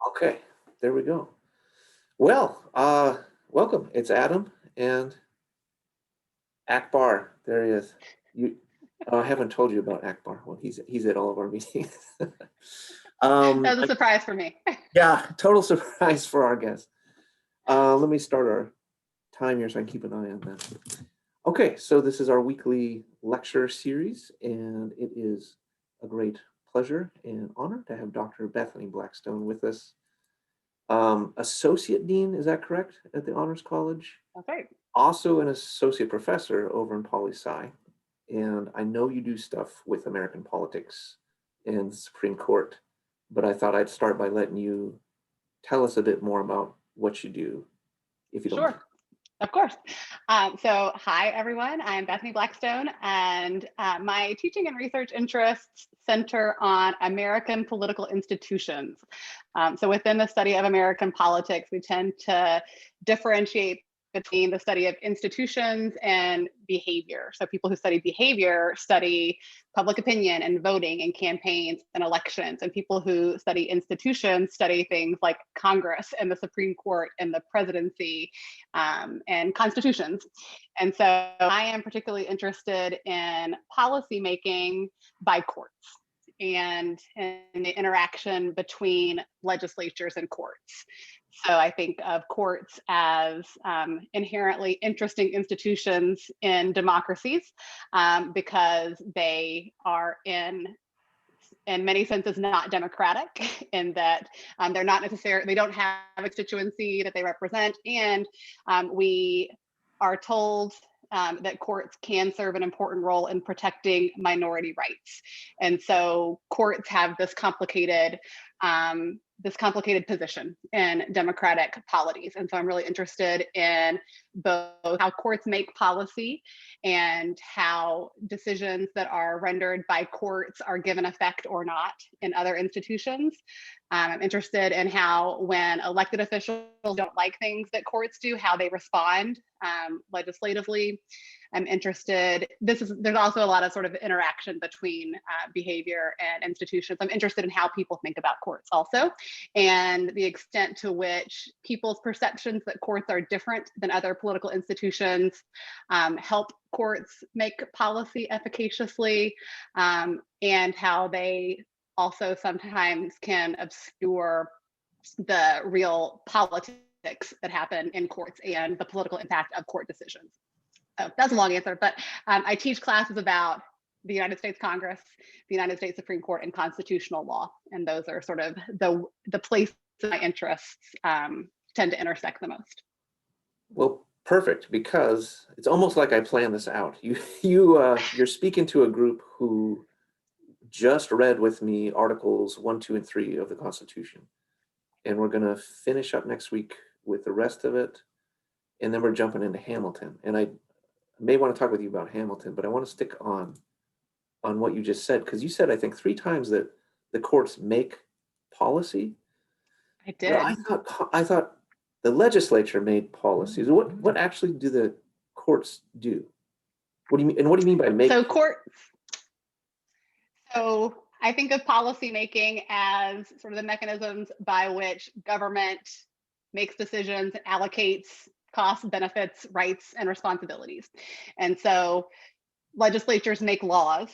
Okay, there we go. Well, welcome. It's Adam and Akbar. There he is. You, I haven't told you about Akbar. Well, he's at all of our meetings. That was a surprise for me. Yeah, total surprise for our guest. Let me start our time here so I can keep an eye on that. Okay, so this is our weekly lecture series, and it is a great pleasure and honor to have Dr. Bethany Blackstone with us. Associate Dean, is that correct, at the Honors College? That's right. Also an associate professor over in poli-sci. And I know you do stuff with American politics and the Supreme Court, but I thought I'd start by letting you tell us a bit more about what you do, if you don't mind. Sure. Of course. So hi, everyone. I'm Bethany Blackstone, and my teaching and research interests center on American political institutions. So within the study of American politics, we tend to differentiate between the study of institutions and behavior. So people who study behavior study public opinion and voting and campaigns and elections, and people who study institutions study things like Congress and the Supreme Court and the presidency and constitutions. And so I am particularly interested in policy making by courts and in the interaction between legislatures and courts. So I think of courts as inherently interesting institutions in democracies because they are in many senses not democratic in that they're not necessarily, they don't have a constituency that they represent. And we are told that courts can serve an important role in protecting minority rights. And so courts have this complicated position in democratic polities. And so I'm really interested in both how courts make policy and how decisions that are rendered by courts are given effect or not in other institutions. I'm interested in how, when elected officials don't like things that courts do, how they respond legislatively. I'm interested, there's also a lot of sort of interaction between behavior and institutions. I'm interested in how people think about courts also, and the extent to which people's perceptions that courts are different than other political institutions help courts make policy efficaciously, and how they also sometimes can obscure the real politics that happen in courts and the political impact of court decisions. So that's a long answer, but I teach classes about the United States Congress, the United States Supreme Court, and constitutional law. And those are sort of the places my interests tend to intersect the most. Well, perfect, because it's almost like I planned this out. You're speaking to a group who just read with me Articles 1, 2, and 3 of the Constitution. And we're going to finish up next week with the rest of it. And then we're jumping into Hamilton. And I may want to talk with you about Hamilton, but I want to stick on what you just said, because you said, I think, 3 times that the courts make policy. I did. I thought the legislature made policies. What actually do the courts do? What do you mean? And what do you mean by make? So I think of policy making as sort of the mechanisms by which government makes decisions, allocates costs, benefits, rights, and responsibilities. And so legislatures make laws,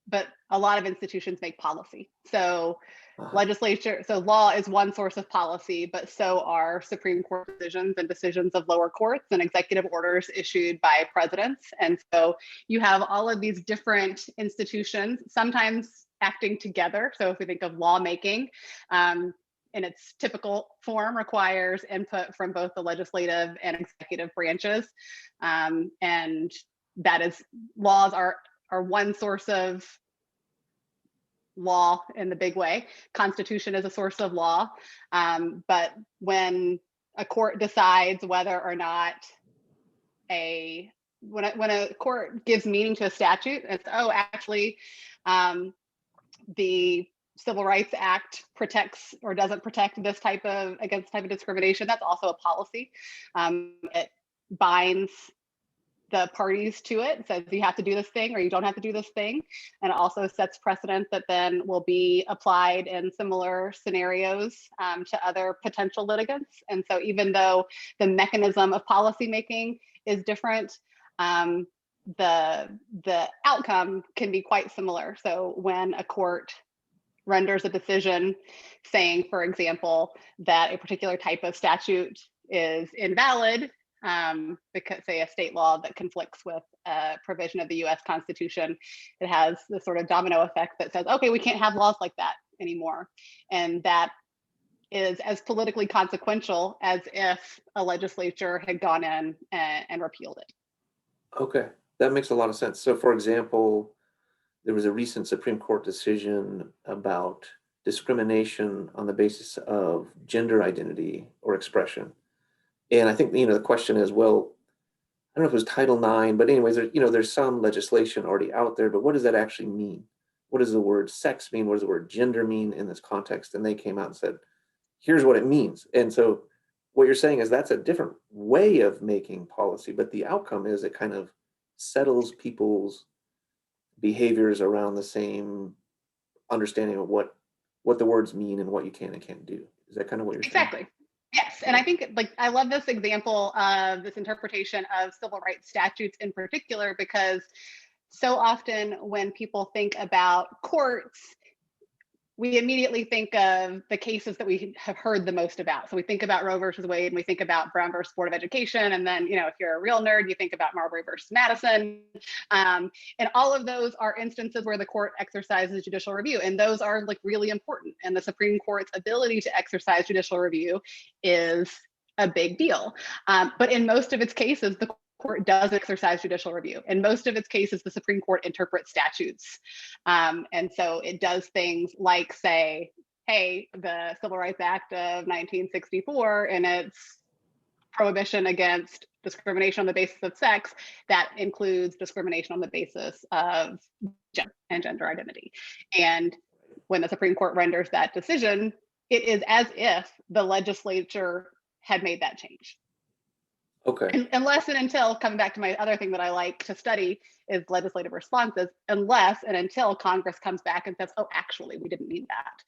but a lot of institutions make policy. So law is one source of policy, but so are Supreme Court decisions and decisions of lower courts and executive orders issued by presidents. And so you have all of these different institutions, sometimes acting together. So if we think of lawmaking, in its typical form, requires input from both the legislative and executive branches. And that is, laws are one source of law in the big way. Constitution is a source of law. But when a court decides whether or not when a court gives meaning to a statute, it's, actually, the Civil Rights Act protects or doesn't protect against this type of discrimination, that's also a policy. It binds the parties to it, says you have to do this thing or you don't have to do this thing. And it also sets precedent that then will be applied in similar scenarios to other potential litigants. And so even though the mechanism of policymaking is different, the outcome can be quite similar. So when a court renders a decision saying, for example, that a particular type of statute is invalid, because say a state law that conflicts with a provision of the US Constitution, it has this sort of domino effect that says, okay, we can't have laws like that anymore. And that is as politically consequential as if a legislature had gone in and repealed it. Okay, that makes a lot of sense. So for example, there was a recent Supreme Court decision about discrimination on the basis of gender identity or expression. And I think, the question is, well, I don't know if it was Title IX, but anyways, there's some legislation already out there, but what does that actually mean? What does the word sex mean? What does the word gender mean in this context? And they came out and said, here's what it means. And so what you're saying is that's a different way of making policy, but the outcome is it kind of settles people's behaviors around the same understanding of what the words mean and what you can and can't do. Is that kind of what you're saying? Exactly. Yes, and I think I love this example of this interpretation of civil rights statutes in particular, because so often when people think about courts, we immediately think of the cases that we have heard the most about. So we think about Roe versus Wade, and we think about Brown versus Board of Education. And then, if you're a real nerd, you think about Marbury versus Madison. And all of those are instances where the court exercises judicial review. And those are really important. And the Supreme Court's ability to exercise judicial review is a big deal. But in most of its cases, the court does exercise judicial review. In most of its cases, the Supreme Court interprets statutes. And so it does things like say, hey, the Civil Rights Act of 1964 and its prohibition against discrimination on the basis of sex, that includes discrimination on the basis of gender and gender identity. And when the Supreme Court renders that decision, it is as if the legislature had made that change. Okay. Unless and until, coming back to my other thing that I like to study is legislative responses, unless and until Congress comes back and says, oh, actually, we didn't mean that.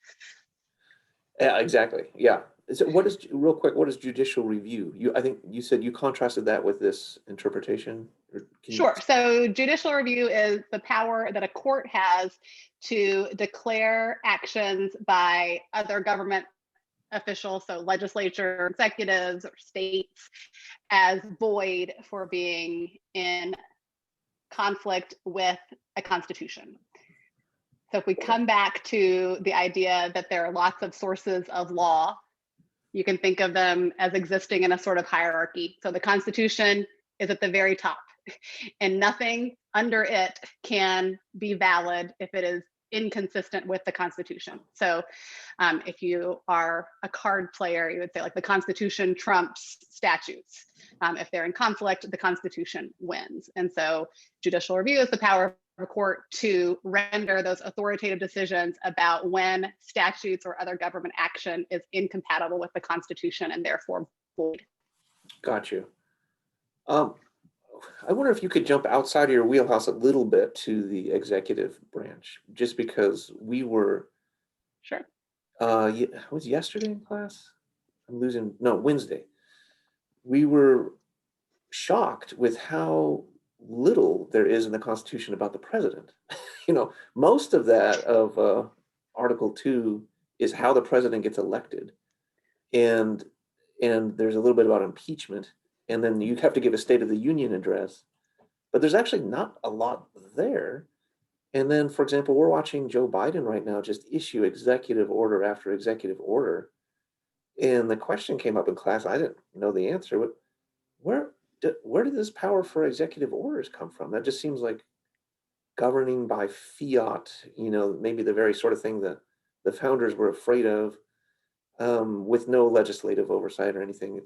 Yeah, exactly. Yeah. So real quick, what is judicial review? I think you said you contrasted that with this interpretation. Sure. So judicial review is the power that a court has to declare actions by other government officials, so legislature, executives, or states, as void for being in conflict with a constitution. So if we come back to the idea that there are lots of sources of law, you can think of them as existing in a sort of hierarchy. So the Constitution is at the very top, and nothing under it can be valid if it is inconsistent with the Constitution. So if you are a card player, you would say the Constitution trumps statutes. If they're in conflict, the Constitution wins. And so judicial review is the power of a court to render those authoritative decisions about when statutes or other government action is incompatible with the Constitution and therefore void. Got you. I wonder if you could jump outside of your wheelhouse a little bit to the executive branch, just because we were. Sure. Was yesterday in class? Wednesday. We were shocked with how little there is in the Constitution about the president. Most of that of Article 2 is how the president gets elected, and there's a little bit about impeachment. And then you have to give a State of the Union address, but there's actually not a lot there. And then, for example, we're watching Joe Biden right now just issue executive order after executive order. And the question came up in class, I didn't know the answer, but where did this power for executive orders come from? That just seems like governing by fiat, maybe the very sort of thing that the founders were afraid of, with no legislative oversight or anything.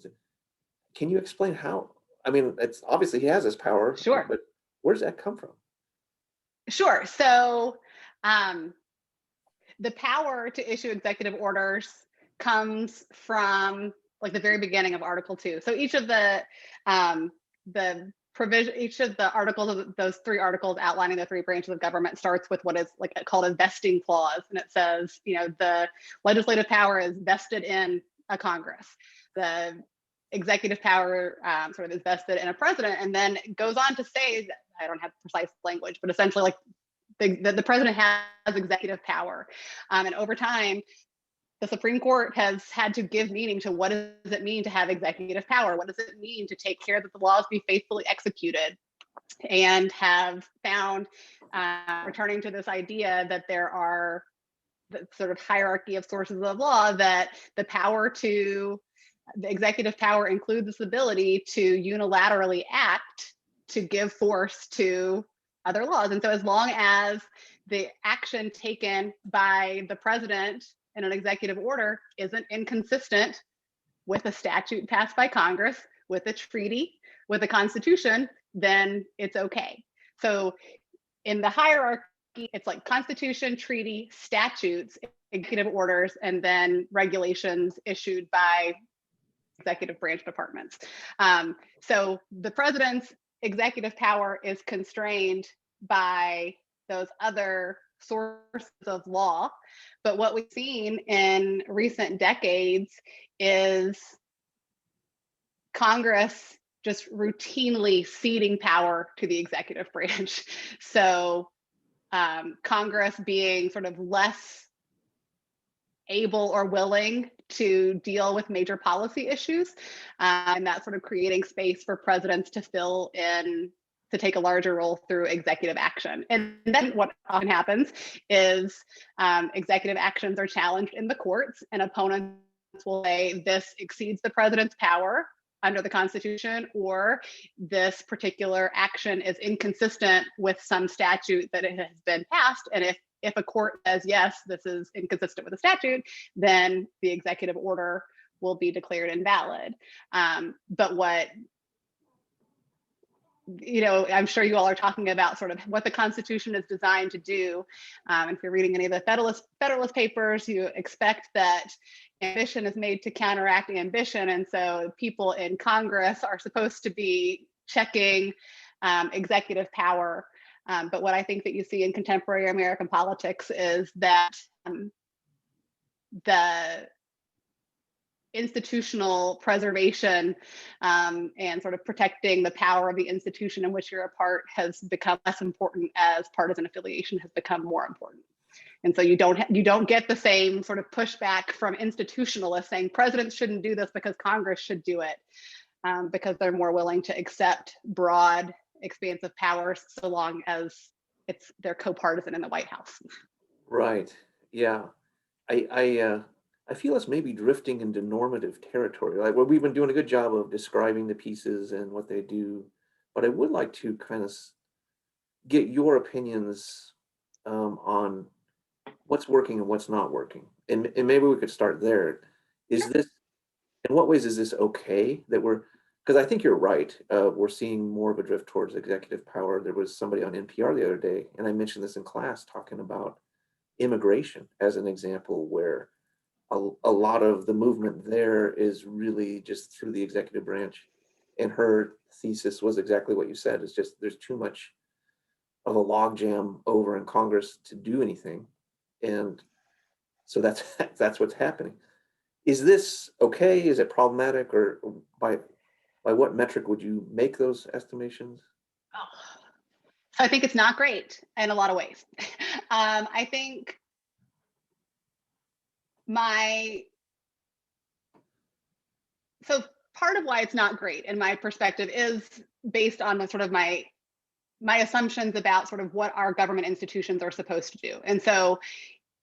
Can you explain how? I mean, it's obviously he has this power. Sure. But where does that come from? Sure. So the power to issue executive orders comes from the very beginning of Article 2. So each of the provision, each of the articles of those 3 articles outlining the 3 branches of government starts with what is like called a vesting clause. And it says, you know, the legislative power is vested in a Congress. The executive power sort of is vested in a president, and then it goes on to say that, I don't have precise language, but essentially like the president has executive power. And over time, the Supreme Court has had to give meaning to what does it mean to have executive power? What does it mean to take care that the laws be faithfully executed? And have found, returning to this idea that there are the sort of hierarchy of sources of law, that the executive power includes this ability to unilaterally act to give force to other laws. And so as long as the action taken by the president in an executive order isn't inconsistent with a statute passed by Congress, with a treaty, with a constitution, then it's okay. So in the hierarchy, it's like constitution, treaty, statutes, executive orders, and then regulations issued by executive branch departments. So the president's executive power is constrained by those other sources of law. But what we've seen in recent decades is Congress just routinely ceding power to the executive branch. So Congress being sort of less able or willing to deal with major policy issues, and that sort of creating space for presidents to fill in, to take a larger role through executive action. And then what often happens is executive actions are challenged in the courts, and opponents will say this exceeds the president's power under the Constitution, or this particular action is inconsistent with some statute that it has been passed. And if a court says, yes, this is inconsistent with the statute, then the executive order will be declared invalid. But what, you know, I'm sure you all are talking about sort of what the Constitution is designed to do. If you're reading any of the Federalist Papers, you expect that ambition is made to counteract ambition. And so people in Congress are supposed to be checking executive power. But what I think that you see in contemporary American politics is that the institutional preservation and sort of protecting the power of the institution in which you're a part has become less important as partisan affiliation has become more important. And so you don't get the same sort of pushback from institutionalists saying presidents shouldn't do this because Congress should do it, because they're more willing to accept broad, expansive powers so long as they're co-partisan in the White House. Right. Yeah. I feel us maybe drifting into normative territory. Like, well, we've been doing a good job of describing the pieces and what they do, but I would like to kind of get your opinions on what's working and what's not working. And maybe we could start there. Is this, in what ways is this okay that because I think you're right. We're seeing more of a drift towards executive power. There was somebody on NPR the other day, and I mentioned this in class, talking about immigration as an example where a lot of the movement there is really just through the executive branch. And her thesis was exactly what you said. It's just there's too much of a logjam over in Congress to do anything. And so that's what's happening. Is this okay? Is it problematic? Or by what metric would you make those estimations? Oh, I think it's not great in a lot of ways. I think so part of why it's not great in my perspective is based on the sort of my assumptions about sort of what our government institutions are supposed to do. And so,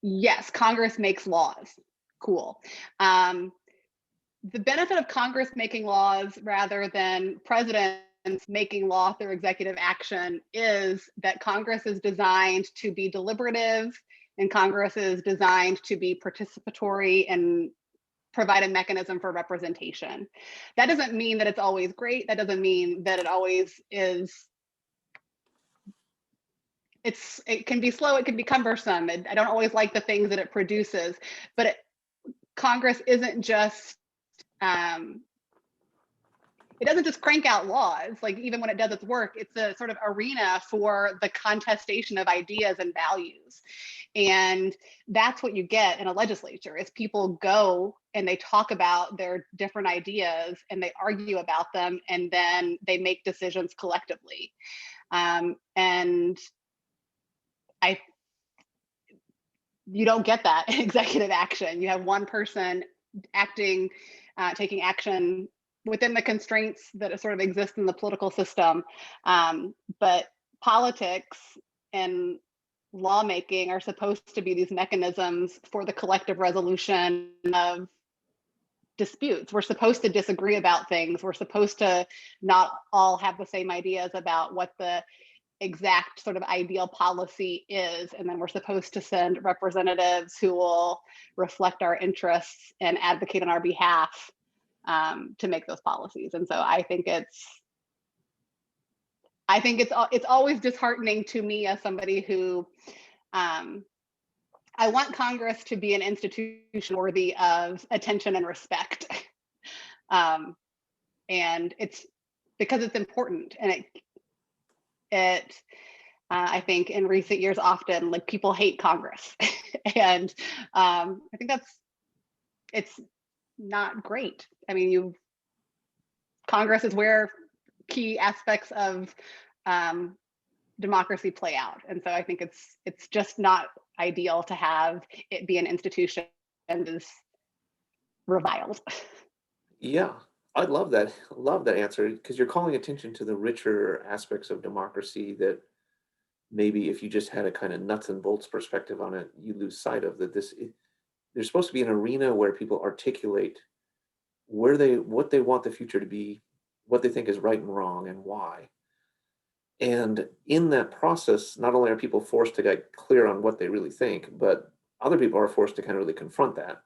yes, Congress makes laws. Cool. The benefit of Congress making laws rather than presidents making law through executive action is that Congress is designed to be deliberative, and Congress is designed to be participatory and provide a mechanism for representation. That doesn't mean that it's always great. That doesn't mean that it always is. It can be slow, it can be cumbersome. I don't always like the things that it produces, but Congress isn't just it doesn't just crank out laws. Like even when it does its work, it's a sort of arena for the contestation of ideas and values. And that's what you get in a legislature is people go and they talk about their different ideas and they argue about them and then they make decisions collectively. And you don't get that in executive action. You have one person acting, taking action within the constraints that sort of exist in the political system. But politics and lawmaking are supposed to be these mechanisms for the collective resolution of disputes. We're supposed to disagree about things. We're supposed to not all have the same ideas about what the exact sort of ideal policy is. And then we're supposed to send representatives who will reflect our interests and advocate on our behalf to make those policies. And so I think it's always disheartening to me as somebody who I want Congress to be an institution worthy of attention and respect. And it's because it's important, and I think in recent years often like people hate Congress and I think it's not great. I mean, Congress is where key aspects of democracy play out, and so I think it's just not ideal to have it be an institution and is reviled. Yeah, I love that. Love that answer because you're calling attention to the richer aspects of democracy that maybe if you just had a kind of nuts and bolts perspective on it, you lose sight of that. There's supposed to be an arena where people articulate what they want the future to be, what they think is right and wrong, and why. And in that process, not only are people forced to get clear on what they really think, but other people are forced to kind of really confront that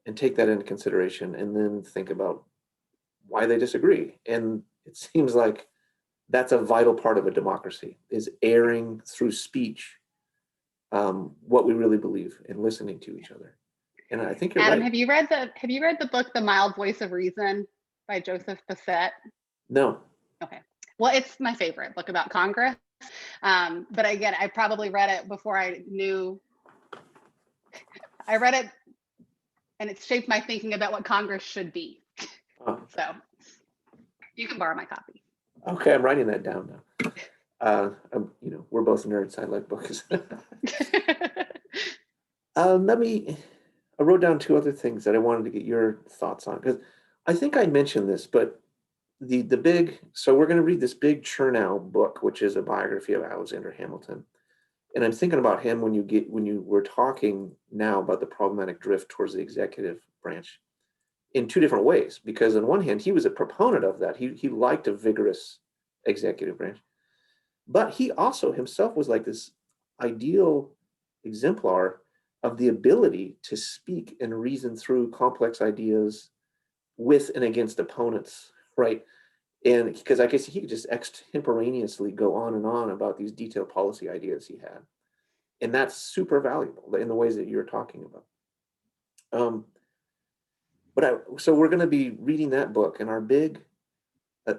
and take that into consideration and then think about why they disagree. And it seems like that's a vital part of a democracy is airing through speech what we really believe and listening to each other. And I think you're Adam, right. have you read the book The Mild Voice of Reason by Joseph Bassett? No. Okay. Well, it's my favorite book about Congress. But again, I probably read it before I read it and it shaped my thinking about what Congress should be. So you can borrow my copy. Okay, I'm writing that down now. We're both nerds. I like books. I wrote down two other things that I wanted to get your thoughts on because I think I mentioned this, but so we're going to read this big Chernow book, which is a biography of Alexander Hamilton. And I'm thinking about him when you were talking now about the problematic drift towards the executive branch in two different ways, because on one hand, he was a proponent of that. He liked a vigorous executive branch, but he also himself was like this ideal exemplar of the ability to speak and reason through complex ideas with and against opponents, right? And because I guess he could just extemporaneously go on and on about these detailed policy ideas he had. And that's super valuable in the ways that you're talking about. So we're going to be reading that book and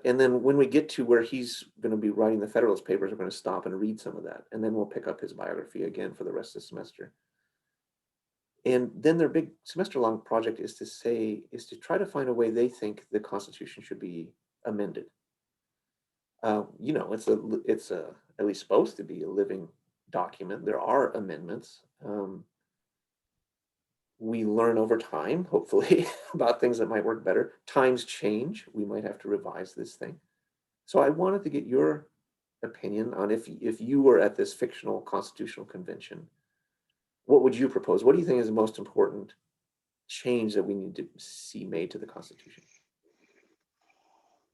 and then when we get to where he's going to be writing the Federalist Papers, we're going to stop and read some of that. And then we'll pick up his biography again for the rest of the semester. And then their big semester-long project is to try to find a way they think the Constitution should be amended. It's at least supposed to be a living document. There are amendments. We learn over time, hopefully, about things that might work better. Times change. We might have to revise this thing. So I wanted to get your opinion on if you were at this fictional constitutional convention, what would you propose? What do you think is the most important change that we need to see made to the Constitution?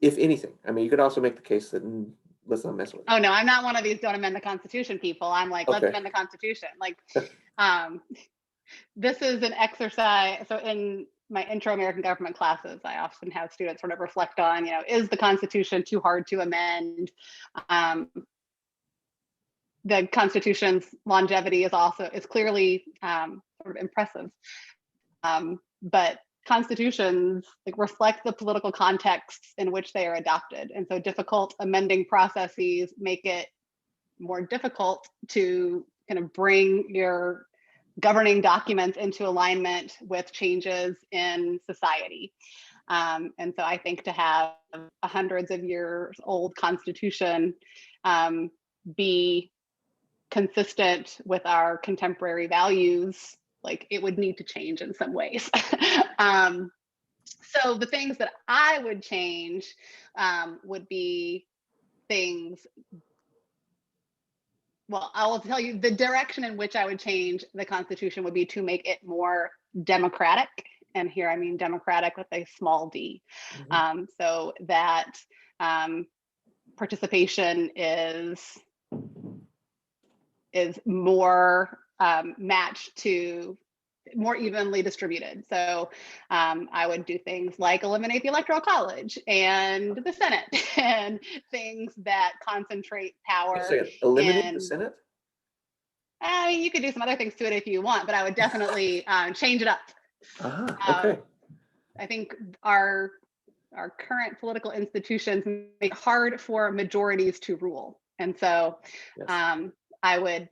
If anything. I mean, you could also make the case that let's not mess with it. Oh no, I'm not one of these don't amend the Constitution people. I'm like, let's amend the Constitution. Like, this is an exercise. So in my intro American government classes, I often have students sort of reflect on, is the Constitution too hard to amend? The Constitution's longevity is clearly sort of impressive. But constitutions like reflect the political contexts in which they are adopted. And so difficult amending processes make it more difficult to kind of bring your governing documents into alignment with changes in society. And so I think to have a hundreds of years old constitution be consistent with our contemporary values, like it would need to change in some ways. So the things that I would change would be things, well, I will tell you the direction in which I would change the Constitution would be to make it more democratic. And here I mean democratic with a small d. So that participation is more matched to more evenly distributed. So I would do things like eliminate the Electoral College and the Senate and things that concentrate power. Eliminate the Senate? I mean, you could do some other things to it if you want, but I would definitely change it up. Okay. I think our current political institutions make it hard for majorities to rule. And so yes. I would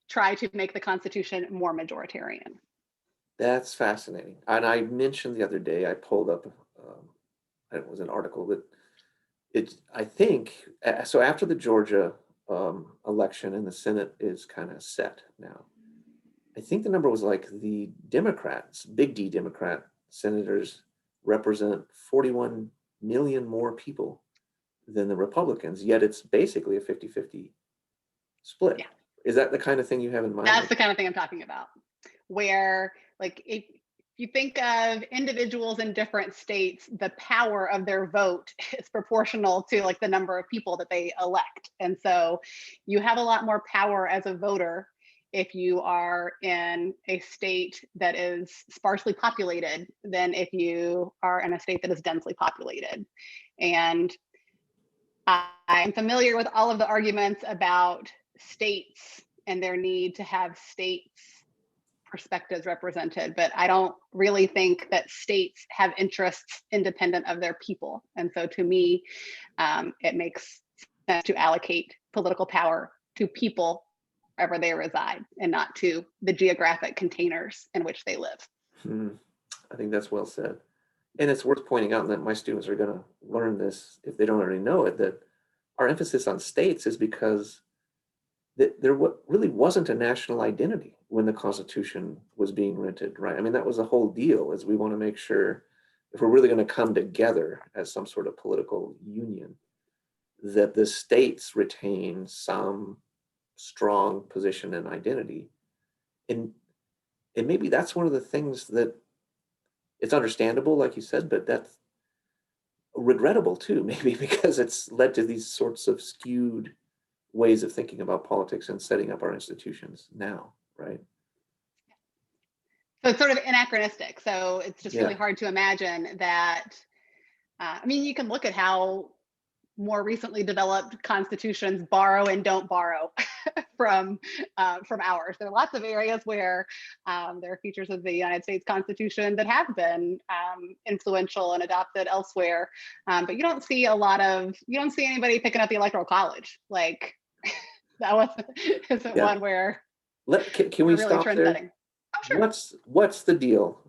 try to make the Constitution more majoritarian. That's fascinating. And I mentioned the other day, I pulled up, it was an article that I think, so after the Georgia election and the Senate is kind of set now, I think the number was like the Democrats, big D Democrat senators represent 41 million more people than the Republicans, yet it's basically a 50-50 split. Yeah. Is that the kind of thing you have in mind? That's the kind of thing I'm talking about, where like if you think of individuals in different states, the power of their vote is proportional to like the number of people that they elect. And so you have a lot more power as a voter if you are in a state that is sparsely populated than if you are in a state that is densely populated. And I'm familiar with all of the arguments about states and their need to have states' perspectives represented, but I don't really think that states have interests independent of their people. And so to me, it makes sense to allocate political power to people wherever they reside and not to the geographic containers in which they live. I think that's well said. And it's worth pointing out that my students are going to learn this, if they don't already know it, that our emphasis on states is because there really wasn't a national identity when the Constitution was being written, right? I mean, that was the whole deal, is we want to make sure if we're really going to come together as some sort of political union, that the states retain some strong position and identity. And maybe that's one of the things that it's understandable, like you said, but that's regrettable too, maybe, because it's led to these sorts of skewed ways of thinking about politics and setting up our institutions now, right? So it's sort of anachronistic. So it's just really hard to imagine that. I mean, you can look at how more recently developed constitutions borrow and don't borrow from ours. There are lots of areas where there are features of the United States Constitution that have been influential and adopted elsewhere, but you don't see anybody picking up the Electoral College. Like that isn't one where can we really stop there? setting. Oh, sure. What's the deal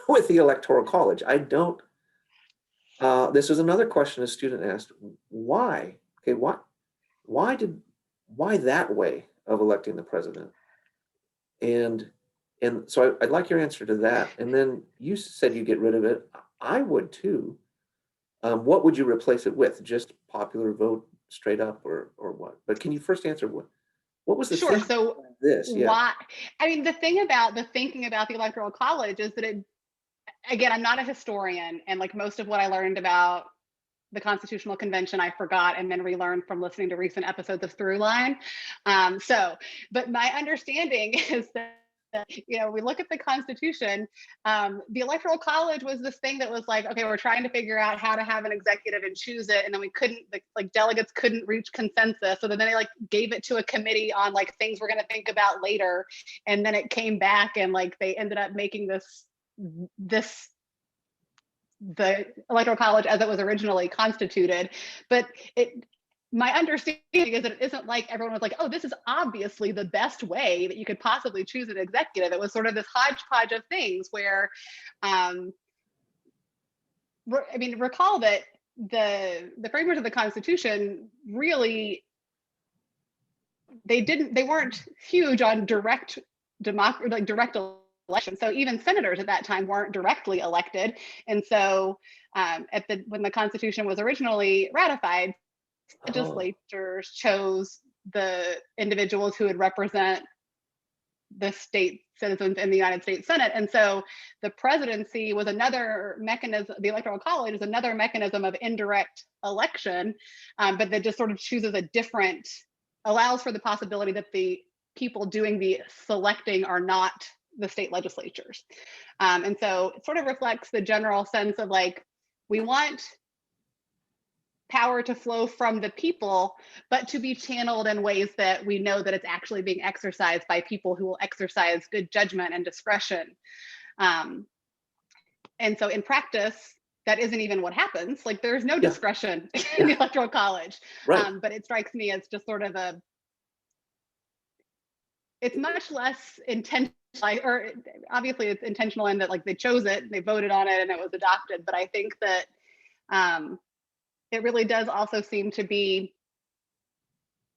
with the Electoral College? I don't. This was another question a student asked. Why? Okay, why that way of electing the president? And so I'd like your answer to that. And then you said you get rid of it. I would too. What would you replace it with? Just popular vote straight up, or what? But can you first answer what was the sure? So this? Yeah. Why? I mean, the thing about the thinking about the Electoral College is that it. Again, I'm not a historian, and like most of what I learned about the Constitutional Convention, I forgot and then relearned from listening to recent episodes of Throughline. But my understanding is that, we look at the Constitution, the Electoral College was this thing that was like, okay, we're trying to figure out how to have an executive and choose it, and then we couldn't, like delegates couldn't reach consensus, so then they like gave it to a committee on like things we're going to think about later, and then it came back and like they ended up making this the Electoral College as it was originally constituted. But my understanding is that it isn't like everyone was like, oh, this is obviously the best way that you could possibly choose an executive. It was sort of this hodgepodge of things where, recall that the framers of the Constitution really, they weren't huge on direct election. So even senators at that time weren't directly elected. And so when the Constitution was originally ratified, legislatures chose the individuals who would represent the state citizens in the United States Senate. And so the presidency was another mechanism, the Electoral College is another mechanism of indirect election, but that just sort of chooses allows for the possibility that the people doing the selecting are not the state legislatures. And so it sort of reflects the general sense of like, we want power to flow from the people, but to be channeled in ways that we know that it's actually being exercised by people who will exercise good judgment and discretion. And so in practice, that isn't even what happens. Like there's no discretion in the Electoral College, right. But it strikes me as just sort of it's much less intentional, or obviously it's intentional in that like they chose it, they voted on it and it was adopted. But I think that it really does also seem to be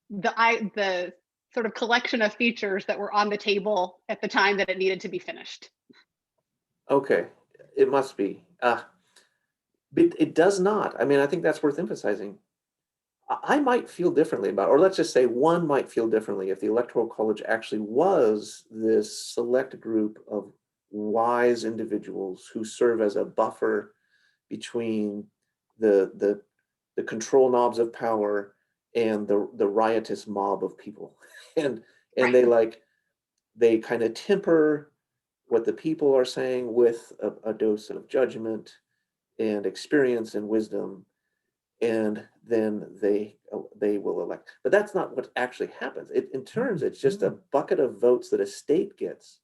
the sort of collection of features that were on the table at the time that it needed to be finished. Okay, it must be. But it does not. I mean, I think that's worth emphasizing. I might feel differently about, or let's just say one might feel differently if the Electoral College actually was this select group of wise individuals who serve as a buffer between the control knobs of power and the riotous mob of people. And Right. they kind of temper what the people are saying with a dose of judgment and experience and wisdom, and then they will elect. But that's not what actually happens. In turns, it's just a bucket of votes that a state gets,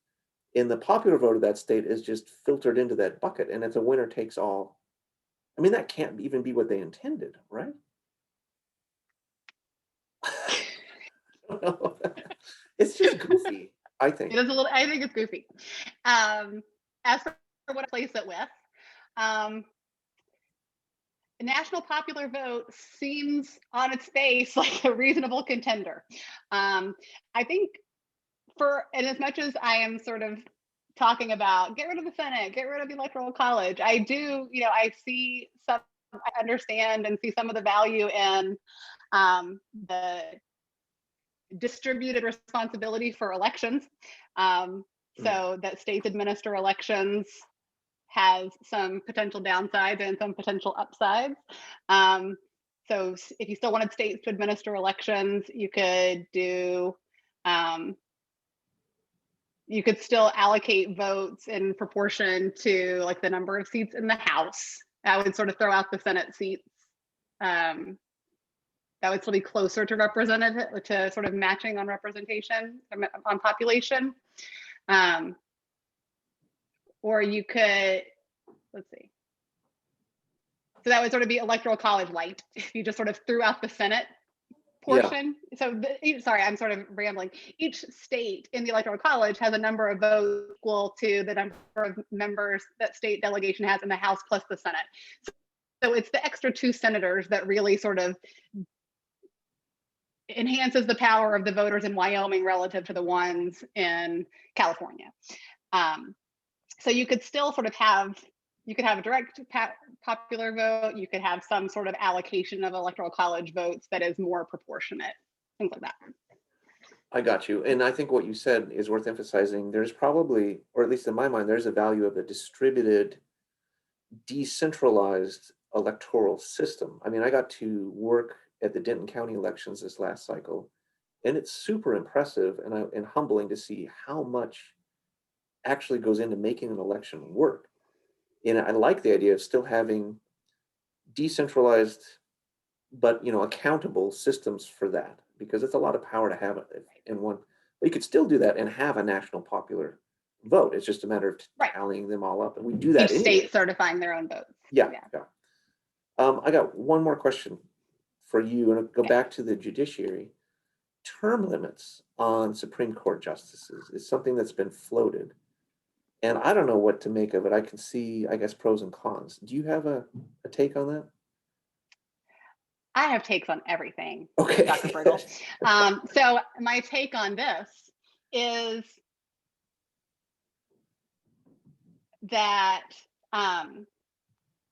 and the popular vote of that state is just filtered into that bucket, and it's a winner takes all. I mean, that can't even be what they intended, right? It's just goofy, I think. It is a little, I think it's goofy. As for what I place it with, the national popular vote seems on its face like a reasonable contender. I think and as much as I am sort of talking about get rid of the Senate, get rid of the Electoral College, I do, I understand and see some of the value in the distributed responsibility for elections. So that states administer elections has some potential downsides and some potential upsides. So if you still wanted states to administer elections, you could do, you could still allocate votes in proportion to like the number of seats in the House. I would sort of throw out the Senate seats. That would still be closer to representative, to sort of matching on representation on population. Or you could, let's see. So that would sort of be Electoral College light if you just sort of threw out the Senate portion. Yeah. So sorry, I'm sort of rambling. Each state in the Electoral College has a number of votes equal to the number of members that state delegation has in the House plus the Senate. So it's the extra 2 senators that really sort of enhances the power of the voters in Wyoming relative to the ones in California. So you could still sort of have a direct popular vote. You could have some sort of allocation of Electoral College votes that is more proportionate, things like that. I got you. And I think what you said is worth emphasizing. There's probably, or at least in my mind, there's a value of a distributed, decentralized electoral system. I mean, I got to work at the Denton County elections this last cycle, and it's super impressive and humbling to see how much actually goes into making an election work. And I like the idea of still having decentralized but accountable systems for that, because it's a lot of power to have in one. But you could still do that and have a national popular vote. It's just a matter of tallying them all up, and we do that each anyway. state certifying their own votes. Yeah, yeah. I got one more question for you, and I'll go back to the judiciary. Term limits on Supreme Court justices is something that's been floated, and I don't know what to make of it. I can see, I guess, pros and cons. Do you have a take on that? I have takes on everything, Okay. Dr. Bergel. So my take on this is that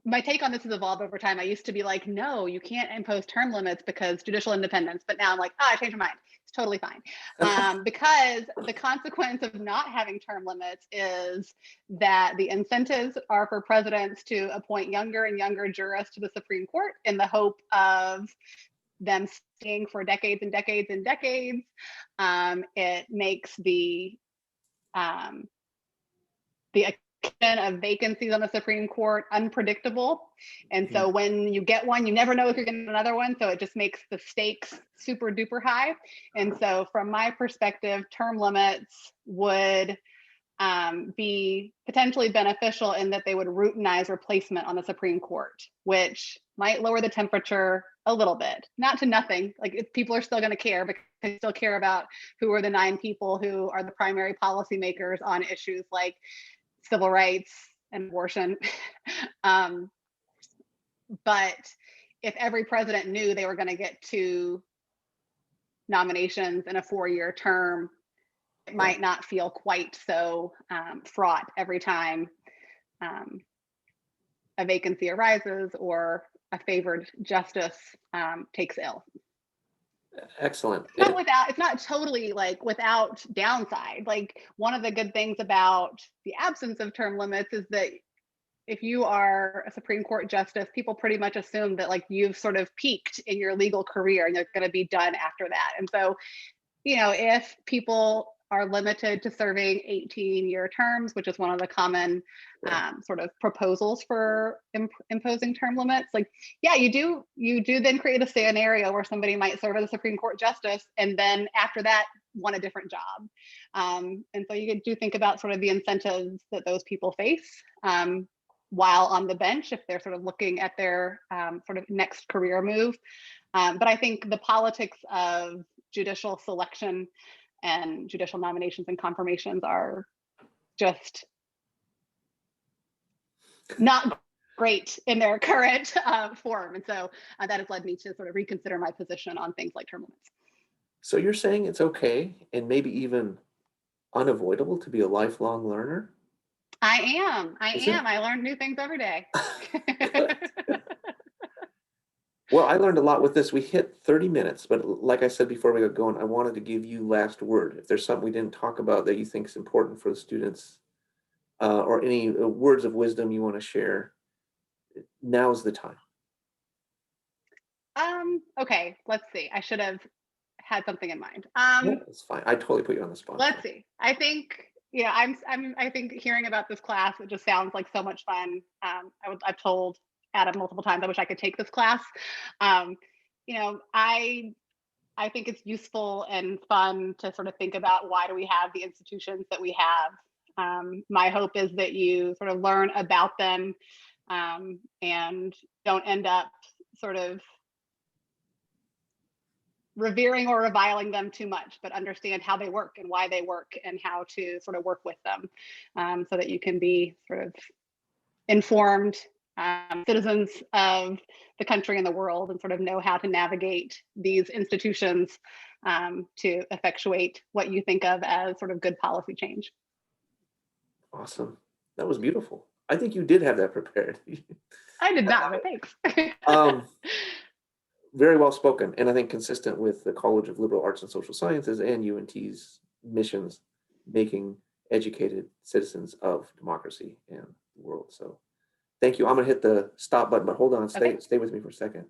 my take on this has evolved over time. I used to be like, no, you can't impose term limits because judicial independence. But now I'm like, I changed my mind. It's totally fine. Because the consequence of not having term limits is that the incentives are for presidents to appoint younger and younger jurists to the Supreme Court in the hope of them staying for decades and decades and decades. It makes um, the of vacancies on the Supreme Court unpredictable. And so when you get one, you never know if you're getting another one. So it just makes the stakes super duper high. And so from my perspective, term limits would be potentially beneficial in that they would routinize replacement on the Supreme Court, which might lower the temperature a little bit, not to nothing. Like people are still going to care because they still care about who are the 9 people who are the primary policymakers on issues like civil rights and abortion. But if every president knew they were going to get 2 nominations in a 4-year term, it might not feel quite so fraught every time a vacancy arises or a favored justice takes ill. Excellent. It's not totally like without downside. Like one of the good things about the absence of term limits is that if you are a Supreme Court justice, people pretty much assume that like you've sort of peaked in your legal career and you're going to be done after that. And so, if people are limited to serving 18-year terms, which is one of the common sort of proposals for imposing term limits, like, yeah, you do then create a scenario where somebody might serve as a Supreme Court justice and then after that want a different job. And so you do think about sort of the incentives that those people face while on the bench if they're sort of looking at their sort of next career move. But I think the politics of judicial selection and judicial nominations and confirmations are just not great in their current form. And so that has led me to sort of reconsider my position on things like term limits. So you're saying it's okay and maybe even unavoidable to be a lifelong learner? I am. Is it? I learn new things every day. Well, I learned a lot with this. We hit 30 minutes, but like I said before we got going, I wanted to give you last word. If there's something we didn't talk about that you think is important for the students, or any words of wisdom you want to share, now's the time. Okay, let's see. I should have had something in mind. Yeah, it's fine. I totally put you on the spot. Let's see. I think, I think hearing about this class, it just sounds like so much fun. I've told Adam multiple times, I wish I could take this class. I think it's useful and fun to sort of think about why do we have the institutions that we have. My hope is that you sort of learn about them and don't end up sort of revering or reviling them too much, but understand how they work and why they work and how to sort of work with them so that you can be sort of informed citizens of the country and the world and sort of know how to navigate these institutions to effectuate what you think of as sort of good policy change. Awesome. That was beautiful. I think you did have that prepared. I did not, but thanks. Very well spoken, and I think consistent with the College of Liberal Arts and Social Sciences and UNT's missions, making educated citizens of democracy and the world. So thank you. I'm going to hit the stop button, but hold on. Stay with me for a second.